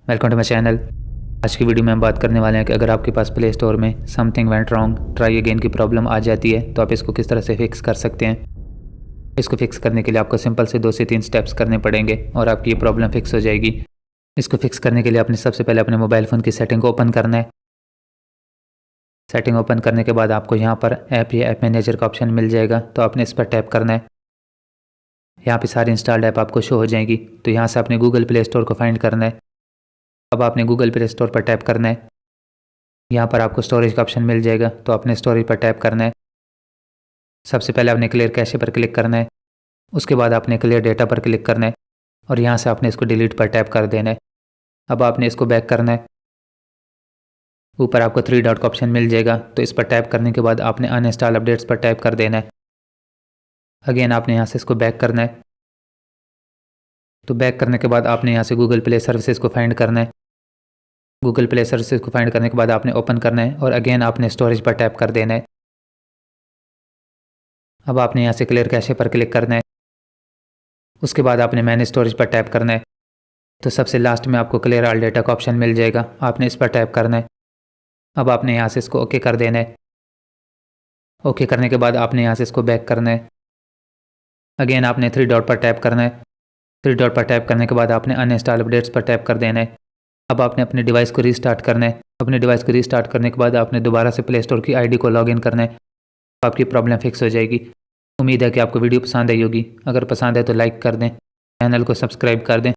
Welcome to my channel. आज की video में हम बात करने वाले हैं कि अगर आपके पास प्ले स्टोर में something went wrong try again की प्रॉब्लम आ जाती है तो आप इसको किस तरह से फिक्स कर सकते हैं। इसको फिक्स करने के लिए आपको सिंपल से 2 से 3 स्टेप्स करने पड़ेंगे और आपकी ये प्रॉब्लम फिक्स हो जाएगी। इसको फिक्स करने के लिए आपने सबसे पहले अपने मोबाइल फ़ोन की सेटिंग को ओपन करना है। सेटिंग ओपन करने के बाद आपको यहाँ पर ऐप या ऐप मैनेजर का ऑप्शन मिल जाएगा, तो आपने इस पर टैप करना है। यहाँ पे सारी इंस्टॉल्ड ऐप आपको शो हो जाएगी, तो यहाँ से आपने गूगल प्ले स्टोर को फाइंड करना है। अब आपने गूगल प्ले स्टोर पर टैप करना है। यहाँ पर आपको स्टोरेज का ऑप्शन मिल जाएगा, तो आपने स्टोरेज पर टैप करना है। सबसे पहले आपने क्लियर कैशे पर क्लिक करना है, उसके बाद आपने क्लियर डेटा पर क्लिक करना है और यहाँ से आपने इसको डिलीट पर टैप कर देना है। अब आपने इसको बैक करना है। ऊपर आपको 3 डॉट का ऑप्शन मिल जाएगा, तो इस पर टैप करने के बाद आपने अनइंस्टॉल अपडेट्स पर टैप कर देना है। अगेन आपने यहाँ से इसको बैक करना है। तो बैक करने के बाद आपने यहाँ से गूगल प्ले सर्विसेज को फाइंड करना है। गूगल प्ले सर्विसेज को फाइंड करने के बाद आपने ओपन करना है और अगेन आपने स्टोरेज पर टैप कर देना है। अब आपने यहाँ से क्लियर कैशे पर क्लिक करना है, उसके बाद आपने मैनेज स्टोरेज पर टैप करना है। तो सबसे लास्ट में आपको क्लियर ऑल डेटा का ऑप्शन मिल जाएगा, आपने इस पर टैप करना है। अब आपने यहाँ से इसको ओके कर देना है। ओके करने के बाद आपने यहाँ से इसको बैक करना है। अगेन आपने 3 डॉट पर टैप करना है। 3 डॉट पर टैप करने के बाद आपने अनइंस्टॉल अपडेट्स पर टैप कर देना है। अब आपने अपने डिवाइस को रीस्टार्ट करना है। अपने डिवाइस को रीस्टार्ट करने के बाद आपने दोबारा से प्ले स्टोर की आईडी को लॉगिन करना है, तो आपकी प्रॉब्लम फिक्स हो जाएगी। उम्मीद है कि आपको वीडियो पसंद आई होगी। अगर पसंद है तो लाइक कर दें, चैनल को सब्सक्राइब कर दें।